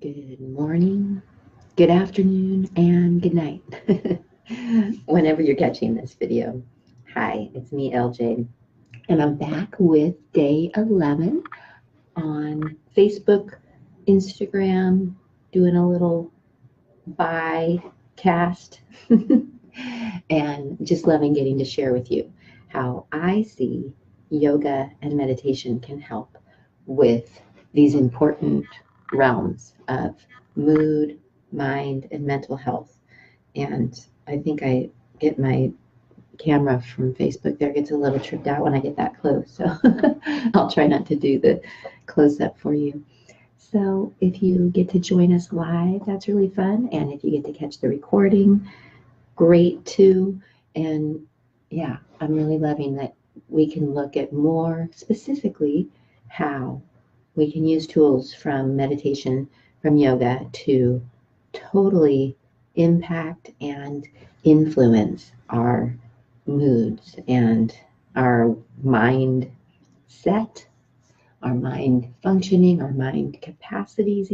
Good morning, good afternoon, and good night. Whenever you're catching this video. Hi, it's me, LJ, and I'm back with day 11 on Facebook, Instagram, doing a little bye cast, and just loving getting to share with you how I see yoga and meditation can help with these important realms of mood, mind, and mental health. And I think I get my camera from Facebook there gets a little tripped out when I get that close. So I'll try not to do the close up for you. So if you get to join us live, that's really fun. And if you get to catch the recording, great too. And yeah, I'm really loving that we can look at more specifically how we can use tools from meditation, from yoga to totally impact and influence our moods and our mind set, our mind functioning, our mind capacities,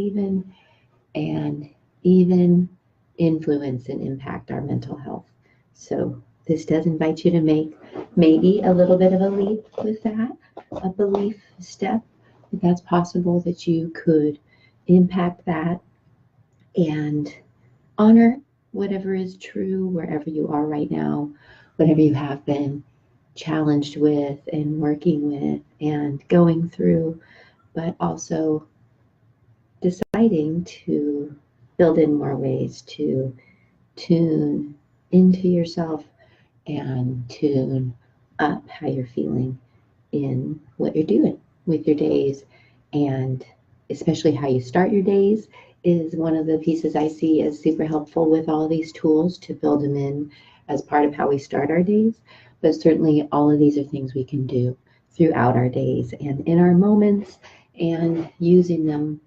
and even influence and impact our mental health. So this does invite you to make maybe a little bit of a leap with that, a belief step, that that's possible, that you could impact that and honor whatever is true wherever you are right now, whatever you have been challenged with and working with and going through, but also deciding to build in more ways to tune into yourself and tune up how you're feeling in what you're doing with your days, and especially how you start your days is one of the pieces I see as super helpful with all these tools, to build them in as part of how we start our days. But certainly all of these are things we can do throughout our days and in our moments, and using them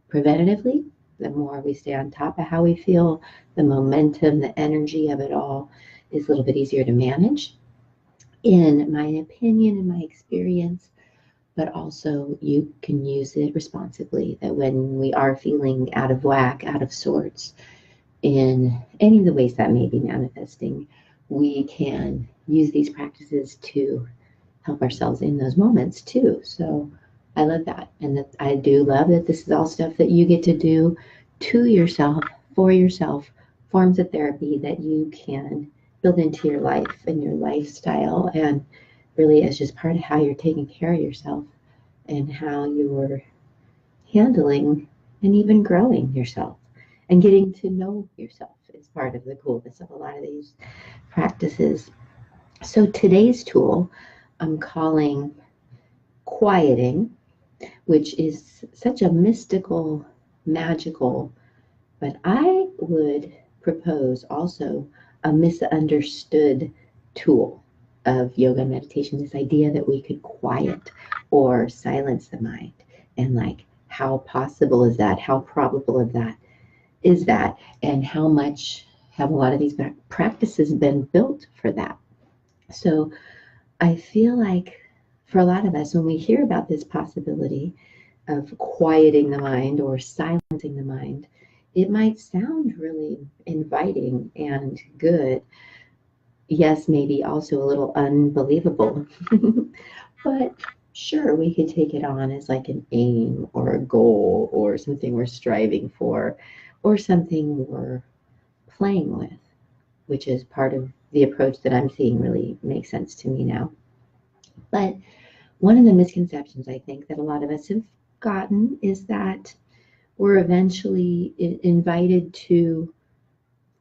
preventatively. The more we stay on top of how we feel, the momentum, the energy of it all is a little bit easier to manage, in my opinion, in my experience. But also you can use it responsibly, that when we are feeling out of whack, out of sorts, in any of the ways that may be manifesting, we can use these practices to help ourselves in those moments too. So I love that. And that I do love that this is all stuff that you get to do to yourself, for yourself, forms of therapy that you can build into your life and your lifestyle, and really as just part of how you're taking care of yourself and how you're handling and even growing yourself and getting to know yourself is part of the coolness of a lot of these practices. So today's tool I'm calling quieting, which is such a mystical, magical, but I would propose also a misunderstood tool of yoga and meditation. This idea that we could quiet or silence the mind, and like, how possible is that? How probable of that is that? And how much have a lot of these practices been built for that? So I feel like for a lot of us, when we hear about this possibility of quieting the mind or silencing the mind, it might sound really inviting and good. Yes, maybe also a little unbelievable. But sure, we could take it on as like an aim or a goal or something we're striving for, or something we're playing with, which is part of the approach that I'm seeing really makes sense to me now. But one of the misconceptions I think that a lot of us have gotten is that we're eventually invited to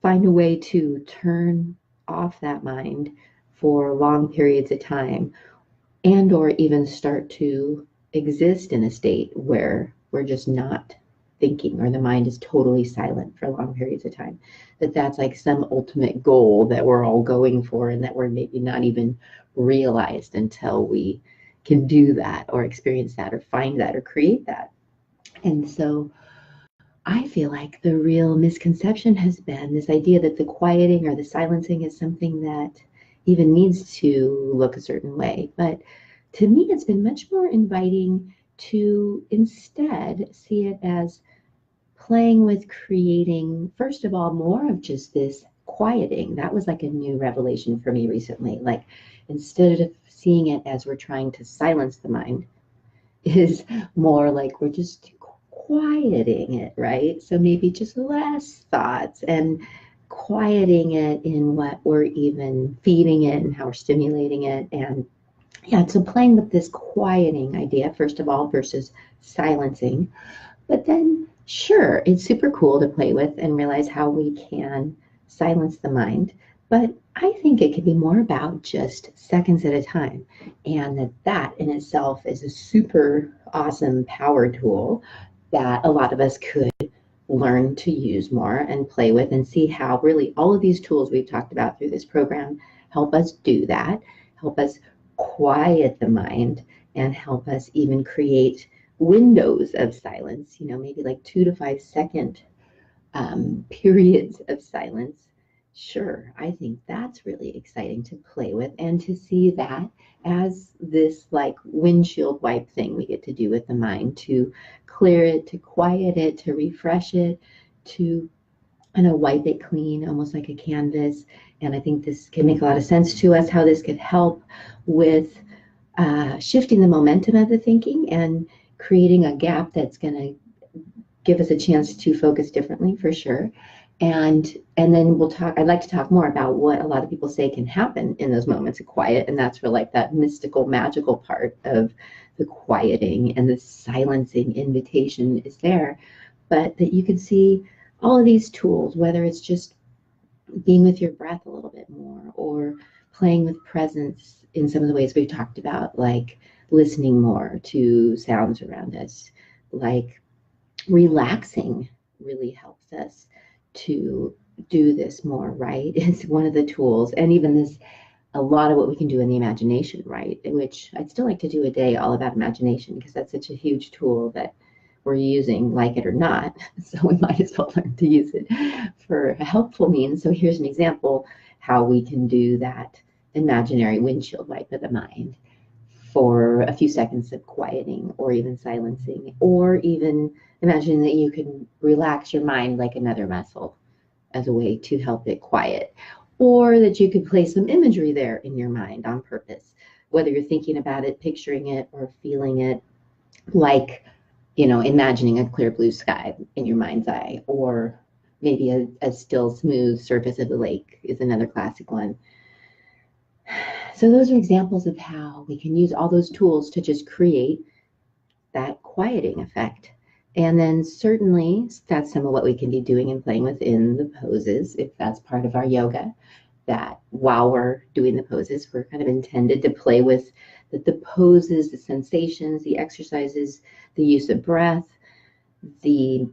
find a way to turn off that mind for long periods of time, and or even start to exist in a state where we're just not thinking, or the mind is totally silent for long periods of time. That's like some ultimate goal that we're all going for, and that we're maybe not even realized until we can do that or experience that or find that or create that. And so I feel like the real misconception has been this idea that the quieting or the silencing is something that even needs to look a certain way. But to me, it's been much more inviting to instead see it as playing with creating, first of all, more of just this quieting. That was like a new revelation for me recently. Like, instead of seeing it as we're trying to silence the mind, is more like we're just quieting it, right? So maybe just less thoughts and quieting it in what we're even feeding it and how we're stimulating it. And yeah, so playing with this quieting idea, first of all, versus silencing. But then, sure, it's super cool to play with and realize how we can silence the mind. But I think it could be more about just seconds at a time. And that in itself is a super awesome power tool that a lot of us could learn to use more and play with and see how really all of these tools we've talked about through this program help us do that, help us quiet the mind, and help us even create windows of silence, maybe like 2 to 5 second periods of silence. Sure, I think that's really exciting to play with and to see that as this like windshield wipe thing we get to do with the mind to clear it, to quiet it, to refresh it, to wipe it clean, almost like a canvas. And I think this can make a lot of sense to us, how this could help with shifting the momentum of the thinking and creating a gap that's going to give us a chance to focus differently, for sure. And then I'd like to talk more about what a lot of people say can happen in those moments of quiet, and that's for like that mystical, magical part of the quieting and the silencing invitation is there. But that you can see all of these tools, whether it's just being with your breath a little bit more or playing with presence in some of the ways we've talked about, like listening more to sounds around us, like relaxing really helps us to do this more, right? It's one of the tools. And even this, a lot of what we can do in the imagination, right? Which I'd still like to do a day all about imagination because that's such a huge tool that we're using, like it or not. So we might as well learn to use it for a helpful means. So here's an example how we can do that imaginary windshield wipe of the mind for a few seconds of quieting or even silencing, or even imagine that you can relax your mind like another muscle as a way to help it quiet, or that you could place some imagery there in your mind on purpose, whether you're thinking about it, picturing it, or feeling it, like, imagining a clear blue sky in your mind's eye, or maybe a still smooth surface of the lake is another classic one. So those are examples of how we can use all those tools to just create that quieting effect. And then certainly that's some of what we can be doing and playing with in the poses, if that's part of our yoga, that while we're doing the poses, we're kind of intended to play with the poses, the sensations, the exercises, the use of breath, the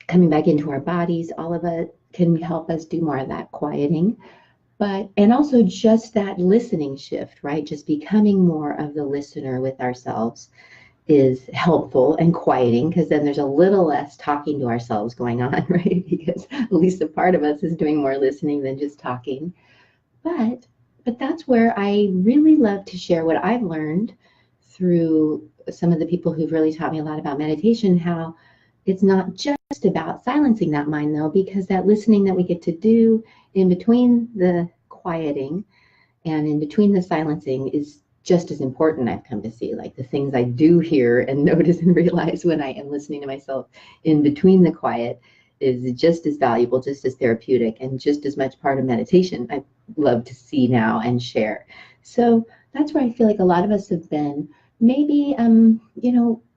coming back into our bodies, all of it can help us do more of that quieting. And also just that listening shift, right? Just becoming more of the listener with ourselves is helpful and quieting, because then there's a little less talking to ourselves going on, right? Because at least a part of us is doing more listening than just talking. But that's where I really love to share what I've learned through some of the people who've really taught me a lot about meditation, how it's not just about silencing that mind, though, because that listening that we get to do in between the quieting and in between the silencing is just as important. I've come to see, like, the things I do hear and notice and realize when I am listening to myself in between the quiet is just as valuable, just as therapeutic, and just as much part of meditation I love to see now and share. So that's where I feel like a lot of us have been maybe,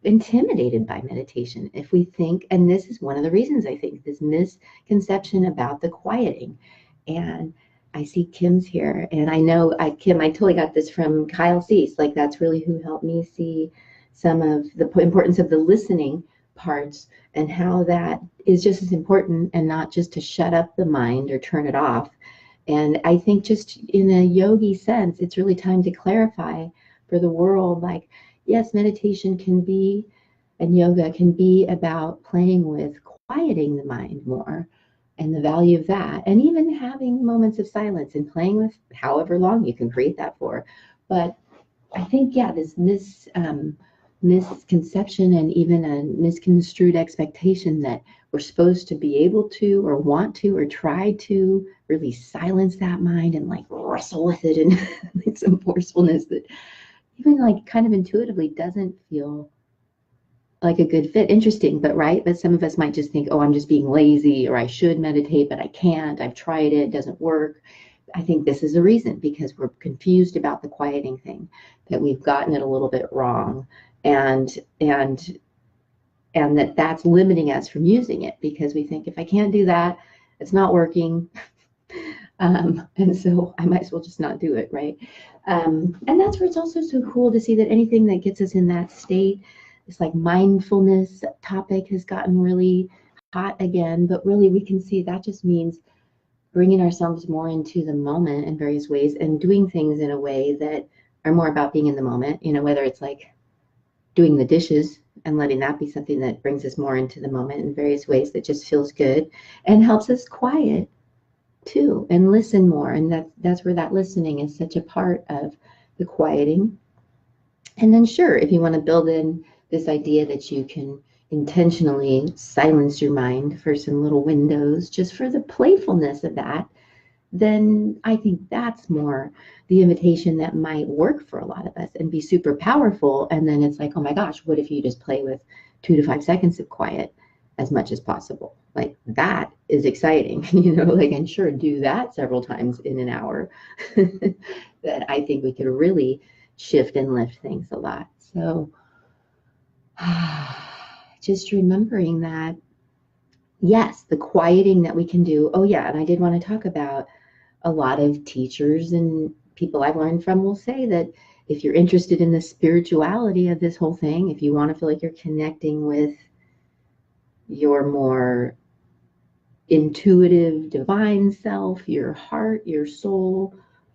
intimidated by meditation. If we think, and this is one of the reasons I think, this misconception about the quieting. And I see Kim's here, and I know, Kim, I totally got this from Kyle Cease. Like, that's really who helped me see some of the importance of the listening parts and how that is just as important, and not just to shut up the mind or turn it off. And I think just in a yogi sense, it's really time to clarify for the world, like, yes, meditation can be, and yoga can be about playing with quieting the mind more, and the value of that, and even having moments of silence and playing with however long you can create that for. But I think, yeah, this misconception and even a misconstrued expectation that we're supposed to be able to or want to or try to really silence that mind and like wrestle with it and like some forcefulness that even like kind of intuitively doesn't feel like a good fit. Interesting, but right? But some of us might just think, oh, I'm just being lazy, or I should meditate, but I can't. I've tried it, it doesn't work. I think this is a reason, because we're confused about the quieting thing, that we've gotten it a little bit wrong, and and and that's limiting us from using it, because we think if I can't do that, it's not working. And so I might as well just not do it, right? And that's where it's also so cool to see that anything that gets us in that state, this like mindfulness topic has gotten really hot again, but really we can see that just means bringing ourselves more into the moment in various ways and doing things in a way that are more about being in the moment, whether it's like doing the dishes and letting that be something that brings us more into the moment in various ways that just feels good and helps us quiet too and listen more. And that's where that listening is such a part of the quieting. And then sure, if you want to build in this idea that you can intentionally silence your mind for some little windows just for the playfulness of that, then I think that's more the invitation that might work for a lot of us and be super powerful. And then it's like, oh my gosh, what if you just play with 2 to 5 seconds of quiet as much as possible? Like that is exciting, like, and sure, do that several times in an hour. That I think we could really shift and lift things a lot. So just remembering that, yes, the quieting that we can do. Oh yeah, and I did want to talk about a lot of teachers and people I've learned from will say that if you're interested in the spirituality of this whole thing, if you want to feel like you're connecting with your more intuitive divine self, your heart, your soul,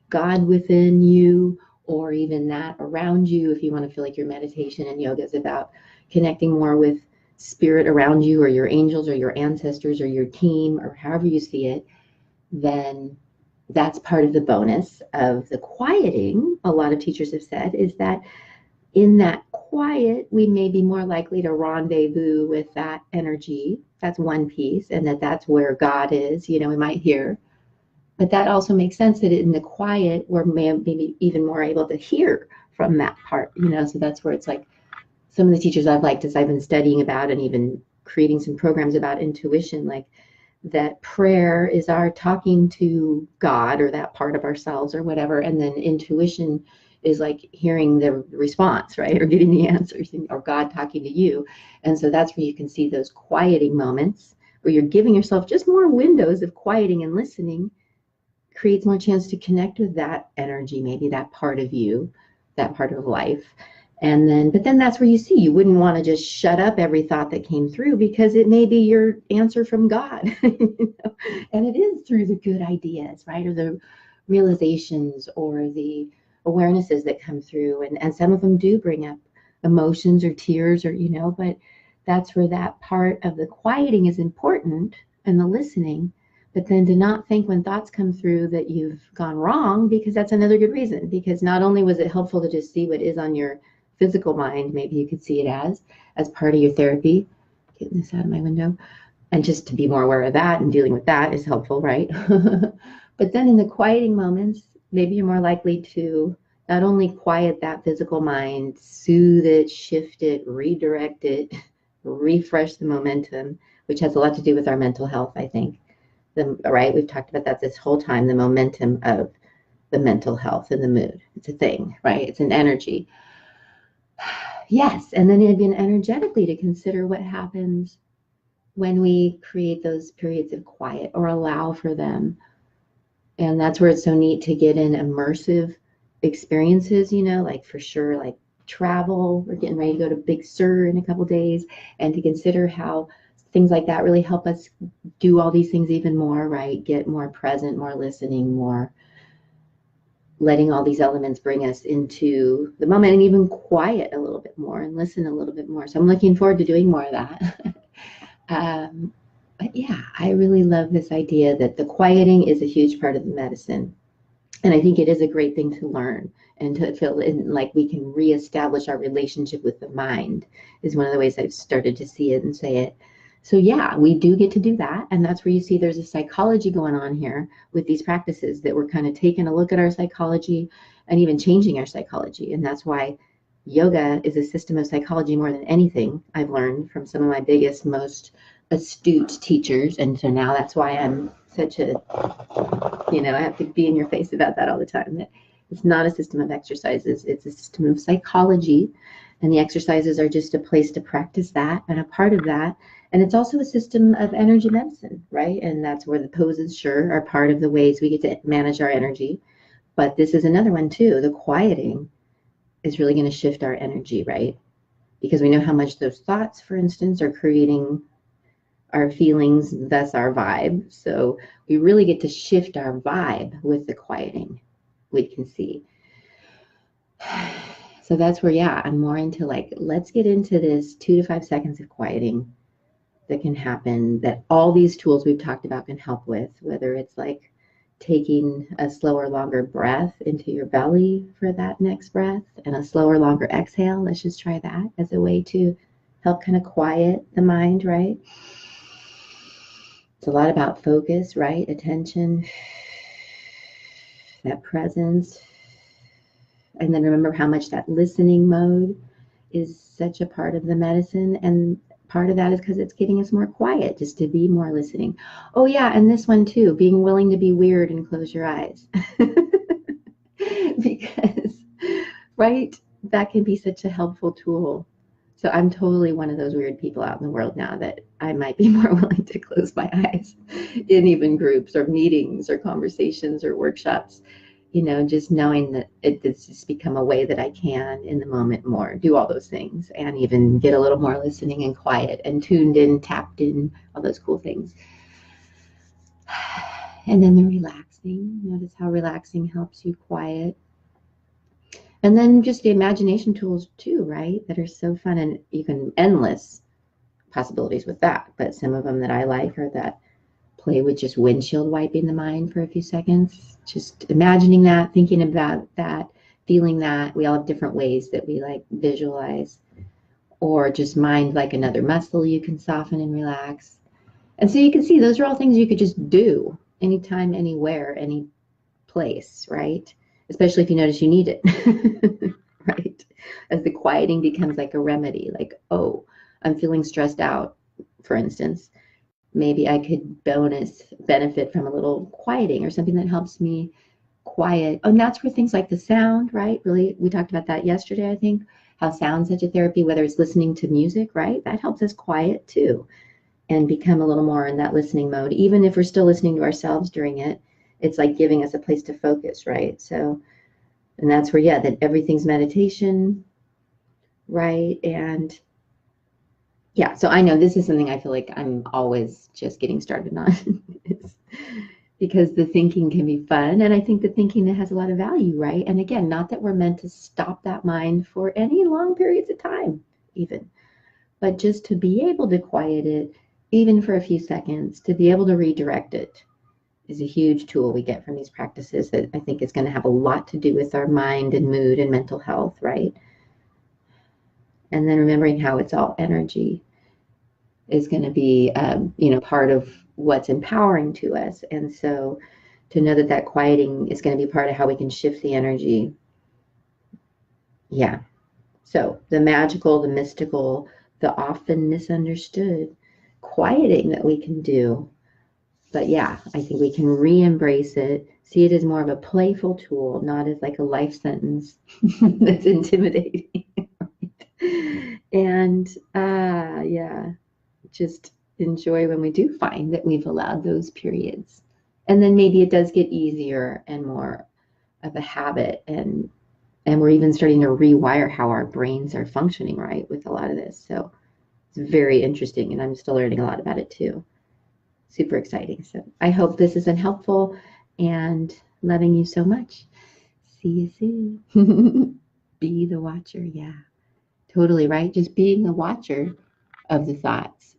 God within you, or even that around you, if you want to feel like your meditation and yoga is about connecting more with spirit around you or your angels or your ancestors or your team or however you see it, then that's part of the bonus of the quieting. A lot of teachers have said is that in that quiet, we may be more likely to rendezvous with that energy. That's one piece, and that's where God is, we might hear. But that also makes sense that in the quiet, we're maybe even more able to hear from that part, so that's where it's like some of the teachers I've liked as I've been studying about and even creating some programs about intuition, like that prayer is our talking to God or that part of ourselves or whatever, and then intuition is like hearing the response, right, or getting the answers, or God talking to you. And so that's where you can see those quieting moments where you're giving yourself just more windows of quieting and listening, creates more chance to connect with that energy, maybe that part of you, that part of life. And then, but then that's where you see you wouldn't want to just shut up every thought that came through, because it may be your answer from God. And it is through the good ideas, right? Or the realizations or the awarenesses that come through. And some of them do bring up emotions or tears or, but that's where that part of the quieting is important and the listening. But then to not think when thoughts come through that you've gone wrong, because that's another good reason. Because not only was it helpful to just see what is on your physical mind, maybe you could see it as part of your therapy, getting this out of my window, and just to be more aware of that and dealing with that is helpful, right? But then in the quieting moments, maybe you're more likely to not only quiet that physical mind, soothe it, shift it, redirect it, refresh the momentum, which has a lot to do with our mental health, I think. Right? We've talked about that this whole time, the momentum of the mental health and the mood. It's a thing, right? It's an energy. Yes, and then even energetically to consider what happens when we create those periods of quiet or allow for them. And that's where it's so neat to get in immersive experiences, like for sure, like travel. We're getting ready to go to Big Sur in a couple days, and to consider how things like that really help us do all these things even more, right? Get more present, more listening, more letting all these elements bring us into the moment, and even quiet a little bit more and listen a little bit more. So I'm looking forward to doing more of that. But yeah, I really love this idea that the quieting is a huge part of the medicine. And I think it is a great thing to learn and to feel like we can reestablish our relationship with the mind is one of the ways I've started to see it and say it. So yeah, we do get to do that. And that's where you see there's a psychology going on here with these practices that we're kind of taking a look at our psychology and even changing our psychology. And that's why yoga is a system of psychology more than anything I've learned from some of my biggest, most astute teachers. And so now that's why I'm such a I have to be in your face about that all the time. That it's not a system of exercises, it's a system of psychology. And the exercises are just a place to practice that and a part of that. And it's also a system of energy medicine, right? And that's where the poses, sure, are part of the ways we get to manage our energy. But this is another one too. The quieting is really going to shift our energy, right? Because we know how much those thoughts, for instance, are creating our feelings, thus our vibe. So we really get to shift our vibe with the quieting, we can see. So that's where, yeah, I'm more into like, let's get into this 2 to 5 seconds of quieting that can happen, that all these tools we've talked about can help with, whether it's like taking a slower, longer breath into your belly for that next breath and a slower, longer exhale. Let's just try that as a way to help kind of quiet the mind, right? It's a lot about focus, right? Attention, that presence. And then remember how much that listening mode is such a part of the medicine. And part of that is because it's getting us more quiet, just to be more listening. Oh, yeah. And this one too, being willing to be weird and close your eyes. Because, right? That can be such a helpful tool. So I'm totally one of those weird people out in the world now that I might be more willing to close my eyes in even groups or meetings or conversations or workshops, just knowing that it's just become a way that I can in the moment more do all those things and even get a little more listening and quiet and tuned in, tapped in, all those cool things. And then the relaxing, notice how relaxing helps you quiet. And then just the imagination tools too, right? That are so fun, and you can endless possibilities with that. But some of them that I like are that play with just windshield wiping the mind for a few seconds. Just imagining that, thinking about that, feeling that. We all have different ways that we like visualize. Or just mind like another muscle you can soften and relax. And so you can see those are all things you could just do anytime, anywhere, any place, right? Especially if you notice you need it, right? As the quieting becomes like a remedy, like, oh, I'm feeling stressed out, for instance. Maybe I could benefit from a little quieting or something that helps me quiet. Oh, and that's where things like the sound, right? Really, we talked about that yesterday, I think, how sound's such a therapy, whether it's listening to music, right? That helps us quiet too and become a little more in that listening mode. Even if we're still listening to ourselves during it, it's like giving us a place to focus, right? So, and that's where, yeah, that everything's meditation, right? And yeah, so I know this is something I feel like I'm always just getting started on because the thinking can be fun. And I think the thinking that has a lot of value, right? And again, not that we're meant to stop that mind for any long periods of time, even, but just to be able to quiet it, even for a few seconds, to be able to redirect it is a huge tool we get from these practices that I think is going to have a lot to do with our mind and mood and mental health, right? And then remembering how it's all energy is going to be, part of what's empowering to us. And so to know that that quieting is going to be part of how we can shift the energy. Yeah. So the magical, the mystical, the often misunderstood quieting that we can do. But yeah, I think we can re-embrace it, see it as more of a playful tool, not as like a life sentence that's intimidating. And yeah, just enjoy when we do find that we've allowed those periods. And then maybe it does get easier and more of a habit, and we're even starting to rewire how our brains are functioning, right, with a lot of this. So it's very interesting, and I'm still learning a lot about it too. Super exciting. So I hope this has been helpful, and loving you so much. See you soon. Be the watcher. Yeah, totally, right? Just being the watcher of the thoughts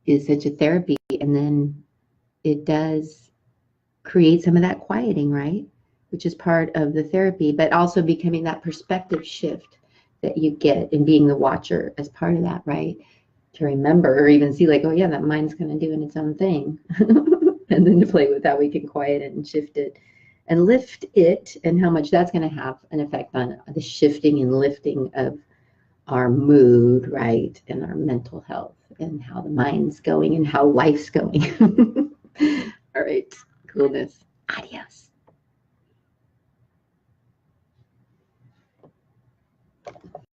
is such a therapy. And then it does create some of that quieting, right? which is part of the therapy, but also becoming that perspective shift that you get and being the watcher as part of that, right? To remember or even see like, oh yeah, that mind's kind of doing its own thing. And then to play with how we can quiet it and shift it and lift it, and how much that's going to have an effect on the shifting and lifting of our mood, right? And our mental health and how the mind's going and how life's going. All right, coolness. Adios.